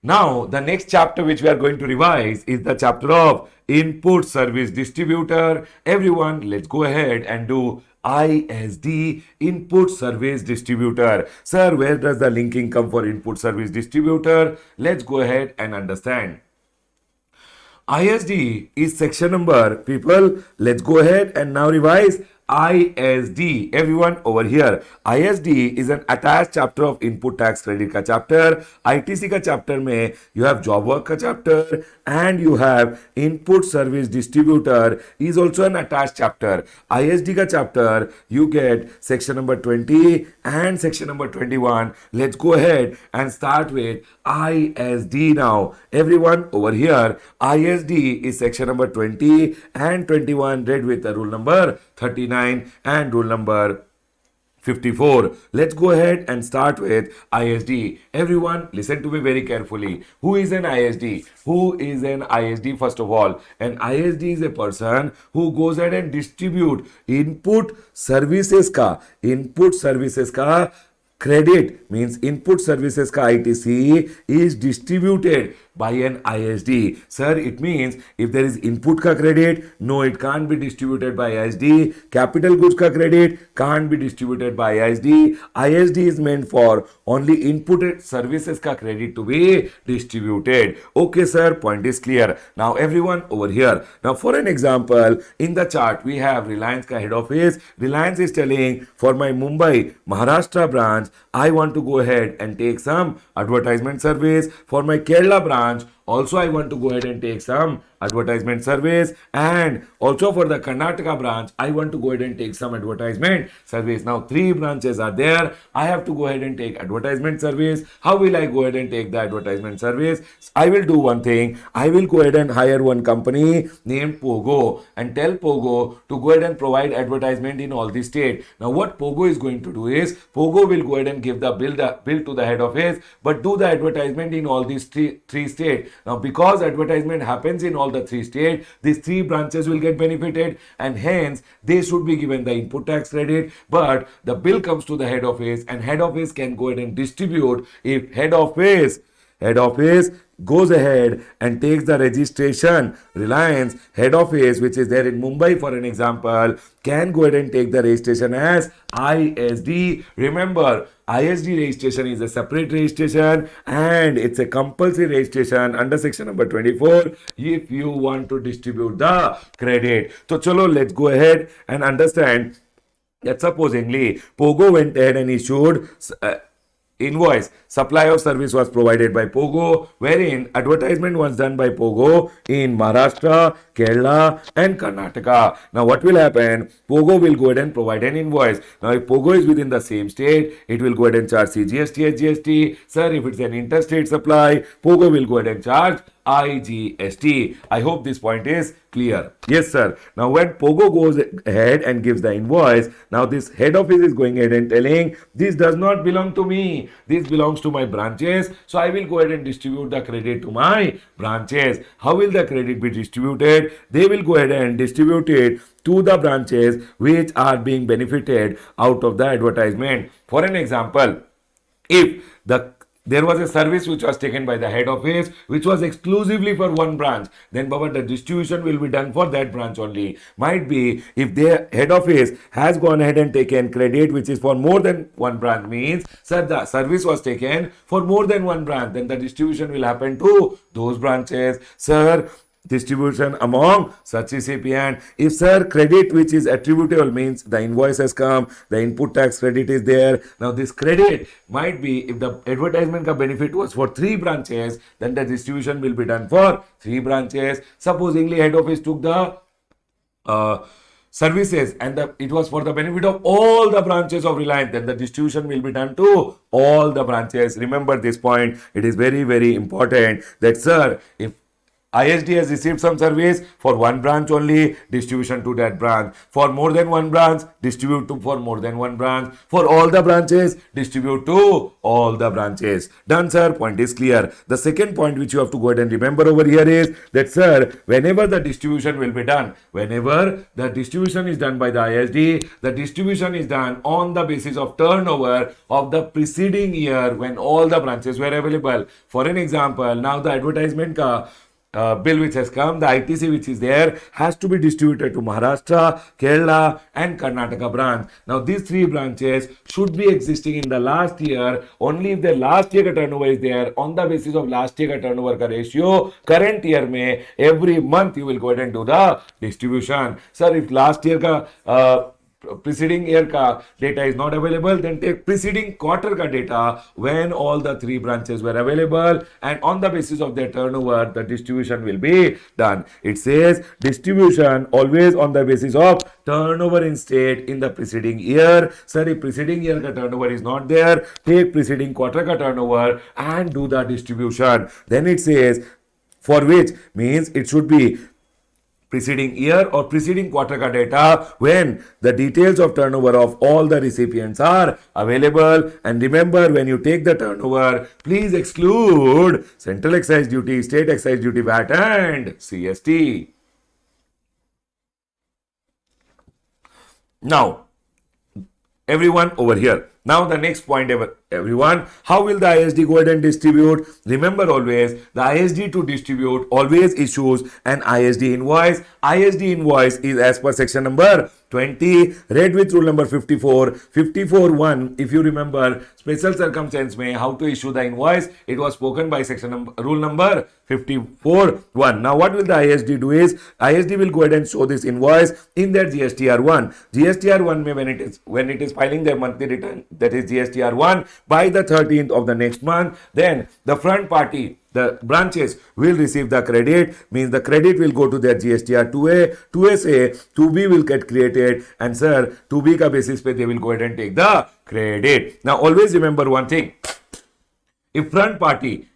Now, the next chapter which we are going to revise is the chapter of Input Service Distributor. Everyone, let's go ahead and do ISD, Input Service Distributor. Sir, where does the linking come for Input Service Distributor? Let's go ahead and understand. ISD is section number. People, let's go ahead and now revise ISD. Everyone over here. ISD is an attached chapter of input tax credit का chapter. ITC का chapter में you have job work का chapter and you have input service distributor is also an attached chapter. ISD का chapter you get section number 20 and section number 21. Let's go ahead and start with ISD now. Everyone over here, ISD is section number 20 and 21 read with the rule number 39 and rule number 54. Let's go ahead and start with ISD. Everyone, listen to me very carefully. Who is an ISD? Who is an ISD? First of all, an ISD is a person who goes ahead and distribute input services ka credit means input services ka ITC is distributed by an ISD. Sir, it means if there is input ka credit, no, it can't be distributed by ISD. Capital goods ka credit can't be distributed by ISD. ISD is meant for only input services ka credit to be distributed. Okay, sir, point is clear. Now, everyone over here. Now, for an example, in the chart, we have Reliance ka head office. Reliance is telling for my Mumbai, Maharashtra branch, I want to go ahead and take some advertisement service. For my Kerala branch, also I want to go ahead and take some advertisement service, and also for the Karnataka branch, I want to go ahead and take some advertisement service. Now, 3 branches are there. I have to go ahead and take advertisement service. How will I go ahead and take the advertisement service? I will do one thing. I will go ahead and hire one company named Pogo and tell Pogo to go ahead and provide advertisement in all the state. Now, what Pogo is going to do is, Pogo will go ahead and give the bill to the head office, but do the advertisement in all these three states. Now, because advertisement happens in all the 3 states, these 3 branches will get benefited, and hence they should be given the input tax credit, but the bill comes to the head office and head office can go ahead and distribute. If head office goes ahead and takes the registration, Reliance head office, which is there in Mumbai for an example, can go ahead and take the registration as ISD. Remember, ISD registration is a separate registration and it's a compulsory registration under section number 24 if you want to distribute the credit. So chalo, let's go ahead and understand that supposingly Pogo went ahead and issued invoice. Supply of service was provided by Pogo, wherein advertisement was done by Pogo in Maharashtra, Kerala and Karnataka. Now what will happen? Pogo will go ahead and provide an invoice. Now if Pogo is within the same state, it will go ahead and charge CGST, SGST. Sir, if it's an interstate supply, Pogo will go ahead and charge IGST. I hope this point is clear. Yes, sir. Now, when Pogo goes ahead and gives the invoice, now this head office is going ahead and telling, this does not belong to me. This belongs to my branches. So, I will go ahead and distribute the credit to my branches. How will the credit be distributed? They will go ahead and distribute it to the branches which are being benefited out of the advertisement. For an example, if there was a service which was taken by the head office which was exclusively for one branch, then Baba, the distribution will be done for that branch only. Might be if the head office has gone ahead and taken credit which is for more than one branch, means sir, the service was taken for more than one branch, then the distribution will happen to those branches. Sir, distribution among such recipient. If sir, credit which is attributable means the invoice has come, the input tax credit is there. Now this credit might be if the advertisement ka benefit was for 3 branches, then the distribution will be done for 3 branches. Supposingly head office took the services and it was for the benefit of all the branches of Reliance, then the distribution will be done to all the branches. Remember this point. It is very, very important that sir, if ISD has received some service for one branch only, distribution to that branch. For more than one branch, distribute to for more than one branch. For all the branches, distribute to all the branches. Done, sir. Point is clear. The second point which you have to go ahead and remember over here is that, sir, whenever the distribution will be done, whenever the distribution is done by the ISD, the distribution is done on the basis of turnover of the preceding year when all the branches were available. For an example, now the advertisement ka bill which has come, the ITC which is there has to be distributed to Maharashtra, Kerala and Karnataka branch. Now these three branches should be existing in the last year only if the last year ka turnover is there. On the basis of last year ka turnover ka ratio, current year mein every month you will go ahead and do the distribution. Sir, if last year ka preceding year ka data is not available, then take preceding quarter ka data when all the three branches were available, and on the basis of their turnover the distribution will be done. It says distribution always on the basis of turnover in state in the preceding year. Sir, if preceding year ka turnover is not there, take preceding quarter ka turnover and do the distribution. Then it says for which, means it should be preceding year or preceding quarter ka data when the details of turnover of all the recipients are available. And remember, when you take the turnover, please exclude central excise duty, state excise duty, VAT and CST. Now, everyone over here. Now the next point, everyone, how will the ISD go ahead and distribute? Remember always, the ISD to distribute always issues an ISD invoice. ISD invoice is as per section number 20, read with rule number 54. 54.1, if you remember, special circumstance mein how to issue the invoice, it was spoken by rule number 54.1. Now what will the ISD do is, ISD will go ahead and show this invoice in their GSTR1. GSTR1 mein when it is filing their monthly return, that is GSTR1, by the 13th of the next month, then the front party, the branches will receive the credit, means the credit will go to their GSTR 2A, 2A say 2B will get created, and sir, 2B ka basis pe they will go ahead and take the credit. Now always remember one thing, if front party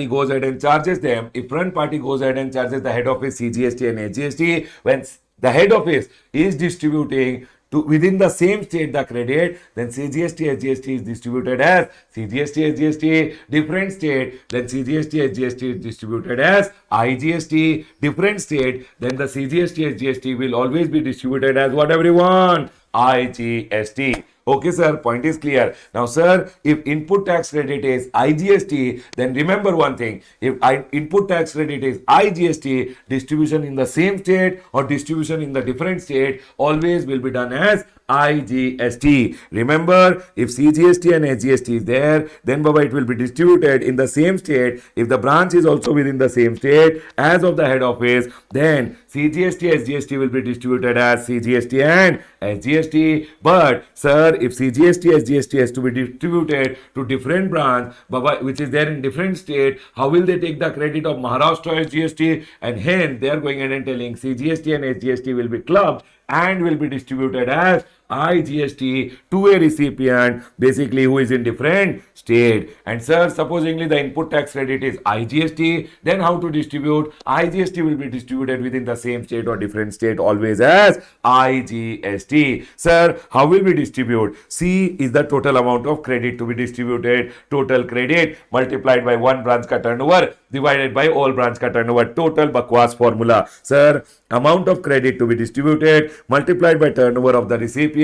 goes ahead and charges them, if front party goes ahead and charges the head office CGST and HGST, when the head office is distributing to within the same state the credit, then CGST SGST is distributed as CGST SGST. Different state, then CGST SGST is distributed as IGST. Different state, then the CGST SGST will always be distributed as what, everyone? IGST. Okay, sir, point is clear. Now, sir, if input tax credit is IGST, then remember one thing. If input tax credit is IGST, distribution in the same state or distribution in the different state always will be done as IGST. Remember, if CGST and SGST is there, then Baba, it will be distributed in the same state. If the branch is also within the same state as of the head office, then CGST, SGST will be distributed as CGST and SGST. But, sir, if CGST, SGST has to be distributed to different branch, Baba, which is there in different state, how will they take the credit of Maharashtra SGST? And hence, they are going ahead and telling CGST and SGST will be clubbed and will be distributed as IGST to a recipient basically who is in different state. And sir, supposingly the input tax credit is IGST, then how to distribute? IGST will be distributed within the same state or different state always as IGST. Sir, how will we distribute? C is the total amount of credit to be distributed. Total credit multiplied by one branch ka turnover divided by all branch ka turnover. Total bakwas formula. Sir, amount of credit to be distributed multiplied by turnover of the recipient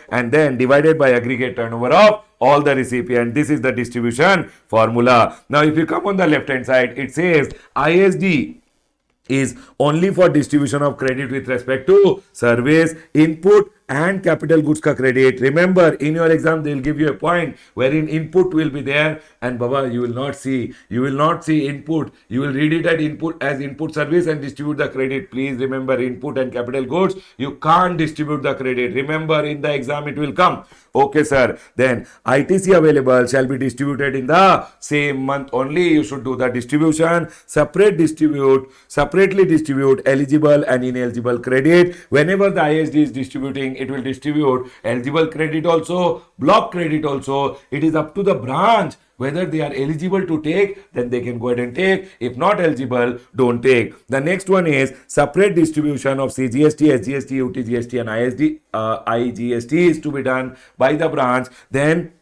and then divided by aggregate turnover of all the recipient. This is the distribution formula. Now, if you come on the left hand side, it says ISD is only for distribution of credit with respect to service, input and capital goods ka credit. Remember, in your exam they will give you a point wherein input will be there, and Baba, you will not see input. You will read it as input service and distribute the credit. Please remember, input and capital goods, you can't distribute the credit. Remember, in the exam it will come. Okay, sir. Then ITC available shall be distributed in the same month only. You should do the distribution. Separately distribute eligible and ineligible credit. Whenever the ISD is distributing thing, it will distribute eligible credit also, block credit also. It is up to the branch whether they are eligible to take, then they can go ahead and take. If not eligible, don't take. The next one is separate distribution of CGST, SGST, UTGST and ISD, IGST is to be done by the branch. Then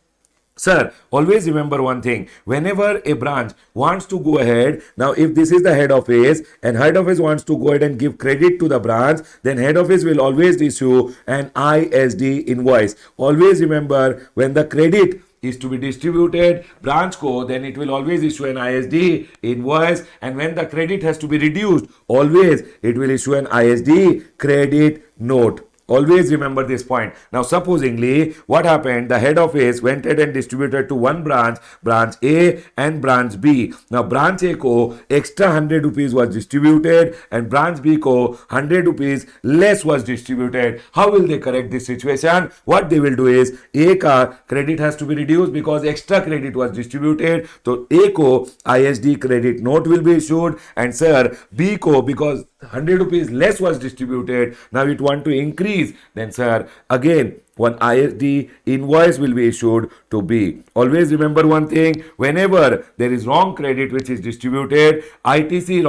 sir, always remember one thing. Whenever a branch wants to go ahead, now if this is the head office and head office wants to go ahead and give credit to the branch, then head office will always issue an ISD invoice. Always remember, when the credit is to be distributed branch co, then it will always issue an ISD invoice, and when the credit has to be reduced, always it will issue an ISD credit note. Always remember this point. Now, supposingly, what happened? The head office went ahead and distributed to one branch, branch A and branch B. Now, branch A ko extra 100 rupees was distributed and branch B ko 100 rupees less was distributed. How will they correct this situation? What they will do is, A ka credit has to be reduced because extra credit was distributed. So, A ko ISD credit note will be issued, and sir, B ko, because 100 rupees less was distributed, now it want to increase, then sir, again one ISD invoice will be issued to B. Always remember one thing, whenever there is wrong credit which is distributed, ITC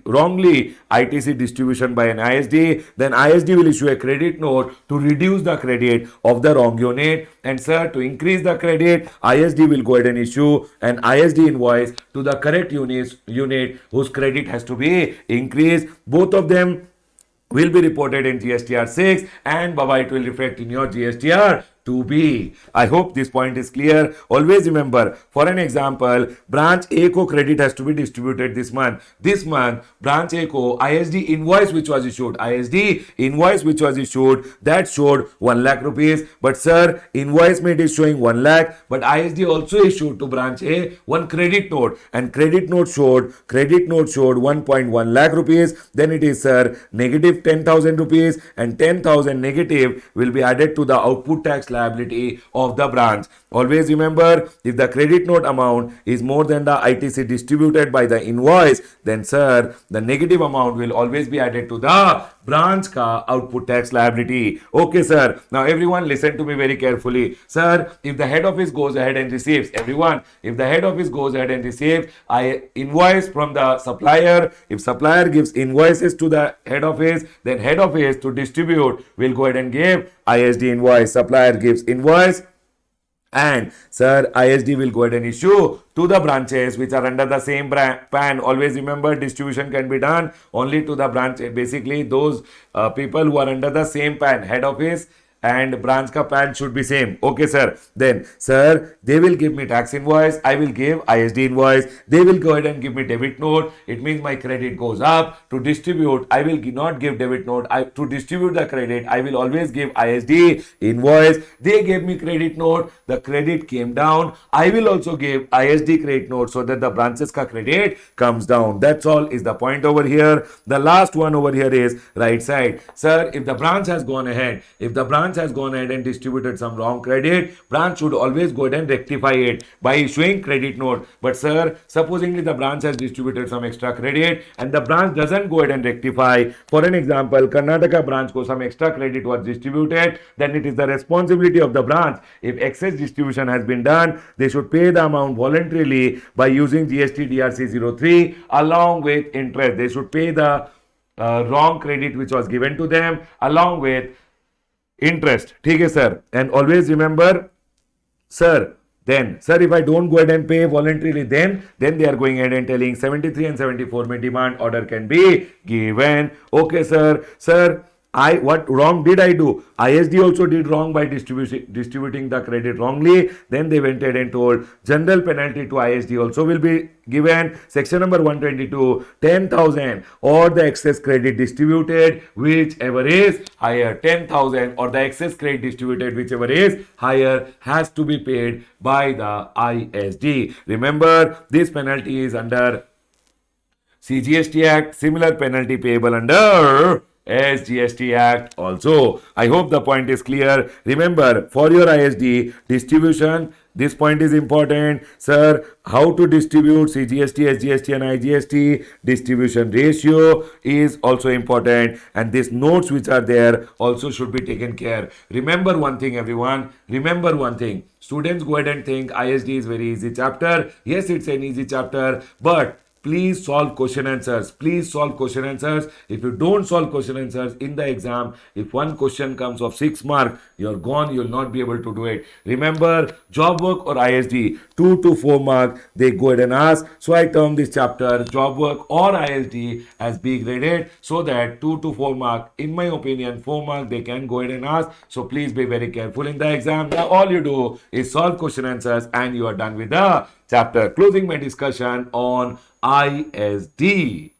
wrongly ITC distribution by an ISD, then ISD will issue a credit note to reduce the credit of the wrong unit, and sir, to increase the credit, ISD will go ahead and issue an ISD invoice to the correct unit whose credit has to be increased. Both of them will be reported in GSTR 6 and Baba, it will reflect in your GSTR 2B. I hope this point is clear. Always remember, for an example, branch A ko credit has to be distributed this month. This month, branch A ko ISD invoice which was issued, that showed 1 lakh rupees. But sir, invoice made is showing 1 lakh, but ISD also issued to branch A one credit note, and credit note showed 1.1 lakh rupees. Then it is sir negative 10,000 rupees, and 10,000 negative will be added to the output tax liability of the branch. Always remember, if the credit note amount is more than the ITC distributed by the invoice, then sir, the negative amount will always be added to the branch ka output tax liability. Okay sir, now everyone listen to me very carefully. Sir, if the head office goes ahead and receives, invoice from the supplier, if supplier gives invoices to the head office, then head office to distribute will go ahead and give ISD invoice. Supplier gives invoice, and sir, ISD will go ahead and issue to the branches which are under the same pan. Always remember, distribution can be done only to the branch. Basically, those people who are under the same pan, head office and branch ka pan should be same. Okay sir, then sir, they will give me tax invoice, I will give ISD invoice. They will go ahead and give me debit note. It means my credit goes up. To distribute, I will not give debit note. To distribute the credit, I will always give ISD invoice. They gave me credit note, the credit came down, I will also give ISD credit note so that the branches ka credit comes down. That's all is the point over here. The last one over here is right side. Sir, if the branch has gone ahead and distributed some wrong credit, branch should always go ahead and rectify it by issuing credit note. But sir, supposingly the branch has distributed some extra credit and the branch doesn't go ahead and rectify. For an example, Karnataka branch ko some extra credit was distributed, then it is the responsibility of the branch. If excess distribution has been done, they should pay the amount voluntarily by using GST DRC 03 along with interest. They should pay the wrong credit which was given to them along with interest. ठीक है sir, and always remember sir, then sir, if I don't go ahead and pay voluntarily, then they are going ahead and telling 73 and 74 mein demand order can be given. Okay sir, what wrong did I do? ISD also did wrong by distributing the credit wrongly. Then they went ahead and told general penalty to ISD also will be given. Section number 122, 10,000 or the excess credit distributed whichever is higher, 10,000 or the excess credit distributed whichever is higher has to be paid by the ISD. Remember, this penalty is under CGST Act, similar penalty payable under SGST Act also. I hope the point is clear. Remember, for your ISD distribution, this point is important. Sir, how to distribute CGST, SGST and IGST? Distribution ratio is also important, and these notes which are there also should be taken care. Remember one thing, everyone. Remember one thing. Students go ahead and think ISD is very easy chapter. Yes, it's an easy chapter, but please solve question answers. Please solve question answers. If you don't solve question answers in the exam, if one question comes of 6 mark, you're gone. You'll not be able to do it. Remember, job work or ISD, 2 to 4 mark, they go ahead and ask. So I term this chapter job work or ISD as B graded, so that 2 to 4 mark, in my opinion, 4 mark they can go ahead and ask. So please be very careful in the exam. Now all you do is solve question answers and you are done with the chapter. Closing my discussion on ISD.